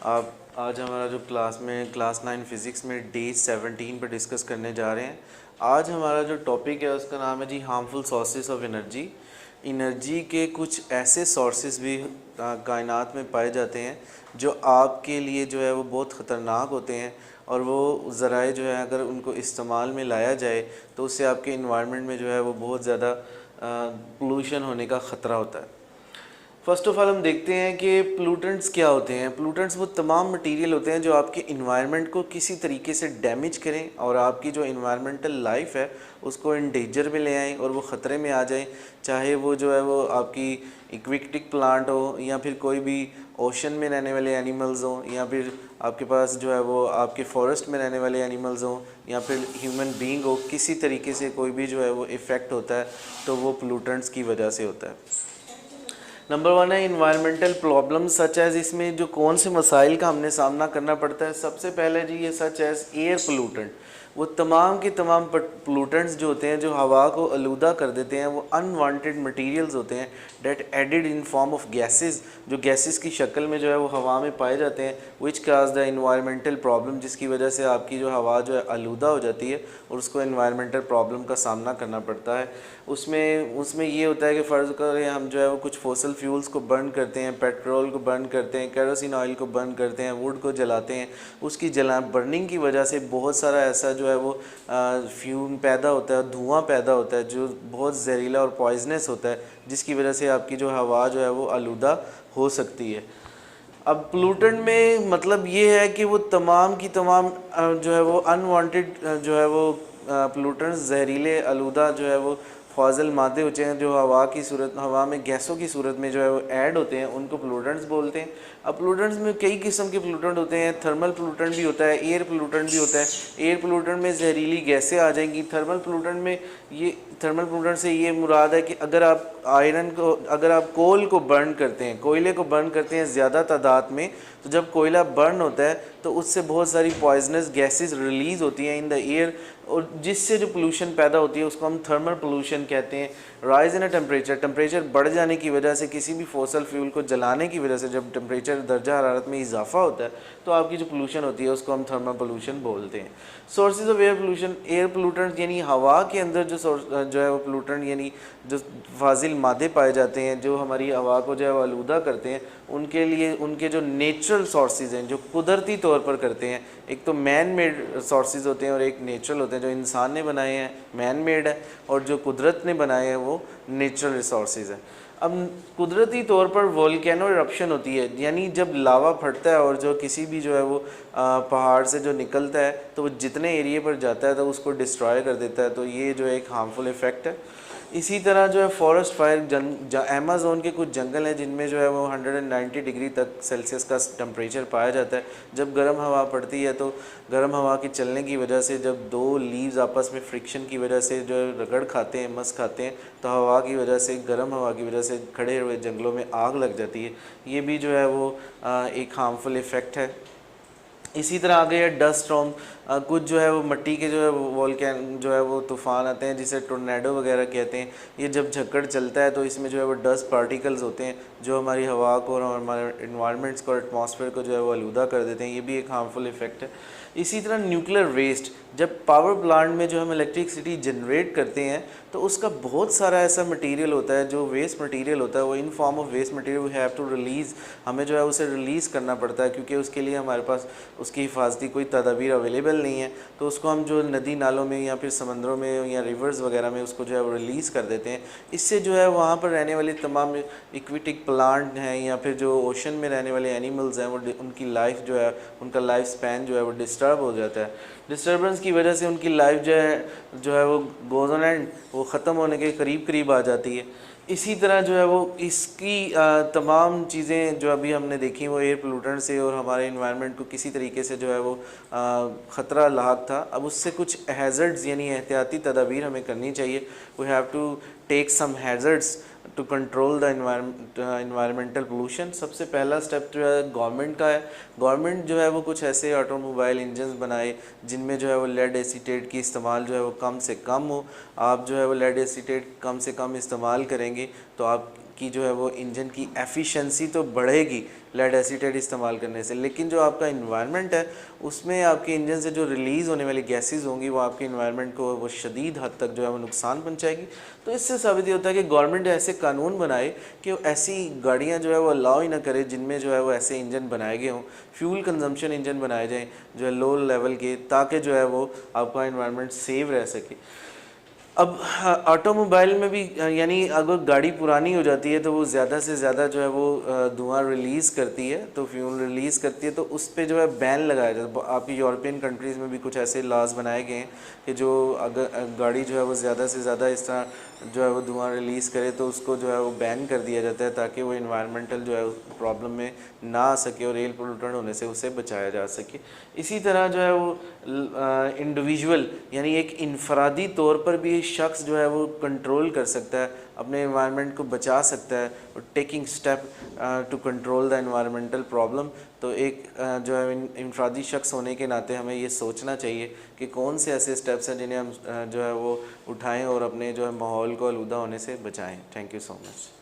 आप आज हमारा जो क्लास 9 फिज़िक्स में डे 17 पर डिस्कस करने जा रहे हैं। आज हमारा जो टॉपिक है उसका नाम है जी harmful sources of energy. Energy के कुछ ऐसे सोर्सेज भी कायनात में पाए जाते हैं जो आपके लिए जो है वो बहुत ख़तरनाक होते हैं, और वो ज़राए जो है अगर उनको इस्तेमाल में लाया जाए तो उससे आपके इन्वायरमेंट में जो है वो बहुत ज़्यादा पोल्यूशन होने का ख़तरा होता है। फ़र्स्ट ऑफ़ ऑल हम देखते हैं कि पोल्यूटेंट्स क्या होते हैं। पोल्यूटेंट्स वो तमाम मटेरियल होते हैं जो आपके इन्वायरमेंट को किसी तरीके से डैमेज करें और आपकी जो इन्वायरमेंटल लाइफ है उसको इन डेंजर में ले आएँ और वो ख़तरे में आ जाएं। चाहे वो जो है वो आपकी एक्वेटिक प्लांट हो, या फिर कोई भी ओशन में रहने वाले एनिमल्स हों, या फिर आपके पास जो है वो आपके फॉरेस्ट में रहने वाले एनिमल्स हों, या फिर ह्यूमन बीइंग हो, किसी तरीके से कोई भी जो है वो इफ़ेक्ट होता है तो वो पोल्यूटेंट्स की वजह से होता है। नंबर 1 है इन्वायरमेंटल प्रॉब्लम सच एज़। इसमें जो कौन से मसाइल का हमने सामना करना पड़ता है, सबसे पहले जी ये सच एज़ एयर पोल्यूटेंट। वो तमाम के तमाम पोल्यूटेंट्स जो होते हैं जो हवा को आलूदा कर देते हैं, वो अनवांटेड मटेरियल्स होते हैं that added in form of gases, जो गैसेस की शक्ल में जो है वो हवा में पाए जाते हैं, विच काज द इन्वायरमेंटल प्रॉब्लम, जिसकी वजह से आपकी जो हवा जो है आलूदा हो जाती है और उसको इन्वायरमेंटल प्रॉब्लम का सामना करना पड़ता है। उसमें ये होता है कि फ़र्ज़ करें हम जो है वो कुछ फोसल फ्यूल्स को बर्न करते हैं, पेट्रोल को बर्न करते हैं, केरोसिन ऑयल को बर्न करते हैं, वुड को जलाते हैं। उसकी बर्निंग की वजह से बहुत सारा ऐसा जो है वो फ्यूम पैदा होता है, धुआं पैदा होता है जो बहुत जहरीला और पॉइजनस होता है, जिसकी वजह से आपकी जो हवा जो है वो आलूदा हो सकती है। अब पोल्यूटेंट में मतलब ये है कि वो तमाम की तमाम जो है वो अनवांटेड जो है वो पोल्यूटेंट्स, जहरीले आलूदा जो है वो फाजिल मादे होते हैं जो हवा में गैसों की सूरत में जो है वो ऐड होते हैं, उनको पोल्यूटेंट्स बोलते हैं। अब पोल्यूटेंट्स में कई किस्म के पोल्यूटेंट होते हैं। थर्मल पोल्यूटेंट भी होता है, एयर पोल्यूटेंट भी होता है। एयर पोल्यूटेंट में जहरीली गैसें आ जाएंगी। थर्मल पोल्यूटेंट से ये मुराद है कि अगर आप कोल को बर्न करते हैं, कोयले को बर्न करते हैं ज़्यादा तादाद में, तो जब कोयला बर्न होता है तो उससे बहुत सारी पॉइजनस गैसेस रिलीज़ होती हैं इन द एयर, और जिससे जो पोल्यूशन पैदा होती है उसको हम थर्मल पोल्यूशन कहते हैं। राइज इन टेम्परेचर बढ़ जाने की वजह से, किसी भी फॉसल फ्यूल को जलाने की वजह से जब टेम्परेचर दर्जा हरारत में इजाफा होता है तो आपकी जो पोल्यूशन होती है उसको हम थर्मल पोल्यूशन बोलते हैं। सोर्सेज ऑफ एयर पोल्यूटेंट यानी हवा के अंदर जो है वो पोल्यूटेंट यानी जो फाजिल मादे पाए जाते हैं जो हमारी हवा को जो है वो आलूदा करते हैं, उनके लिए उनके जो नेचुरल सोर्सेज हैं जो कुदरती तौर पर करते हैं, एक तो मैन मेड सोर्सेज होते हैं और एक नेचुरल होते हैं। जो इंसान ने बनाए हैं मैन मेड है, और जो कुदरत ने बनाए हैं वो नेचुरल रिसोर्सेज है। अब कुदरती तौर पर वोल्केनो इरप्शन होती है, यानी जब लावा फटता है और जो किसी भी जो है वो पहाड़ से जो निकलता है तो वो जितने एरिए पर जाता है तो उसको डिस्ट्रॉय कर देता है, तो ये जो एक हार्मफुल इफ़ेक्ट है। इसी तरह जो है फॉरेस्ट फायर, अमेज़न के कुछ जंगल हैं जिनमें जो है वो 190 डिग्री तक सेल्सियस का टेम्परेचर पाया जाता है। जब गर्म हवा पड़ती है तो गर्म हवा के चलने की वजह से जब दो लीव्स आपस में फ्रिक्शन की वजह से जो रगड़ खाते हैं, मस खाते हैं, तो हवा की वजह से, गर्म हवा की वजह से खड़े हुए जंगलों में आग लग जाती है। ये भी जो है वो एक हार्मफुल इफ़ेक्ट है। इसी तरह आगे है डस्ट स्टॉर्म। कुछ जो है वो मिट्टी के जो है वोल्केन जो है वो तूफ़ान आते हैं जिसे टोर्नेडो वगैरह कहते हैं। ये जब झक्कड़ चलता है तो इसमें जो है वो डस्ट पार्टिकल्स होते हैं जो हमारी हवा को और हमारे इन्वायरमेंट्स को और एटमॉस्फेयर को जो है वो आलूदा कर देते हैं। ये भी एक हार्मफुल इफ़ेक्ट है। इसी तरह न्यूक्लियर वेस्ट, जब पावर प्लांट में जो हम इलेक्ट्रिसिटी जनरेट करते हैं तो उसका बहुत सारा ऐसा मटेरियल होता है जो वेस्ट मटेरियल होता है, वो in form of waste material we have to release, हमें जो है उसे रिलीज़ करना पड़ता है क्योंकि उसके लिए हमारे पास उसकी हिफाजती कोई तदाबीर अवेलेबल नहीं है। तो उसको हम जो नदी नालों में या फिर समंदरों में या रिवर्स वगैरह में उसको जो है वो रिलीज़ कर देते हैं। इससे जो है वहाँ पर रहने वाले तमाम एक्वेटिक प्लांट हैं या फिर जो ओशन में रहने वाले एनिमल्स हैं वो उनकी लाइफ जो है, उनका लाइफ स्पैन जो है वो डिस्टर्ब हो जाता है। डिस्टर्बेंस की वजह से उनकी लाइफ जो है वो गोज़ ऑन एंड, वो ख़त्म होने के करीब आ जाती है। इसी तरह जो है वो इसकी तमाम चीज़ें जो अभी हमने देखी वो एयर पोल्यूटेंट से और हमारे इन्वायरमेंट को किसी तरीके से जो है वो ख़तरा लाक था। अब उससे कुछ हैज़र्ड्स यानी एहतियाती तदाबीर हमें करनी चाहिए। We have to take some hazards to control the environmental pollution. सबसे पहला स्टेप जो है गवर्नमेंट का है। गवर्नमेंट जो है वो कुछ ऐसे ऑटोमोबाइल इंजन्स बनाए जिनमें जो है वो लेड एसीटेट की इस्तेमाल जो है वो कम से कम हो। आप जो है वो लेड एसीटेट कम से कम इस्तेमाल करेंगे तो आप कि जो है वो इंजन की एफिशिएंसी तो बढ़ेगी लेड एसीटेट इस्तेमाल करने से, लेकिन जो आपका इन्वायरमेंट है उसमें आपके इंजन से जो रिलीज़ होने वाली गैसेस होंगी वो आपके इन्वायरमेंट को वो शदीद हद तक जो है वो नुकसान पहुंचाएगी। तो इससे साबित ये होता है कि गवर्नमेंट ऐसे कानून बनाए कि ऐसी गाड़ियाँ जो है वो अलाउ ही ना करे जिनमें जो है वो ऐसे इंजन बनाए गए हों, फ्यूल कंजम्पशन इंजन बनाए जाएँ जो है लो लेवल के, ताकि जो है वो आपका इन्वायरमेंट सेव रह सके। अब ऑटोमोबाइल में भी यानी अगर गाड़ी पुरानी हो जाती है तो वो ज़्यादा से ज़्यादा जो है वो धुआं रिलीज़ करती है, तो फ्यूल रिलीज़ करती है, तो उस पे जो है बैन लगाया जाता है। आपकी यूरोपियन कंट्रीज़ में भी कुछ ऐसे लॉज बनाए गए हैं कि जो अगर गाड़ी जो है वो ज़्यादा से ज़्यादा इस तरह जो है वो धुआं रिलीज़ करे तो उसको जो है वो बैन कर दिया जाता है, ताकि वो इन्वायरमेंटल जो है प्रॉब्लम में ना आ सके और एयर पोल्यूटेड होने से उसे बचाया जा सके। इसी तरह जो है वो इंडिविजुअल यानी एक इनफरादी तौर पर भी शख्स जो है वो कंट्रोल कर सकता है, अपने इन्वायरमेंट को बचा सकता है और taking step to control the environmental problem. तो एक जो है इनफरादी शख्स होने के नाते हमें ये सोचना चाहिए कि कौन से ऐसे स्टेप्स हैं जिन्हें हम जो है वो उठाएं और अपने जो है माहौल को आलूदा होने से बचाएं। Thank you so much.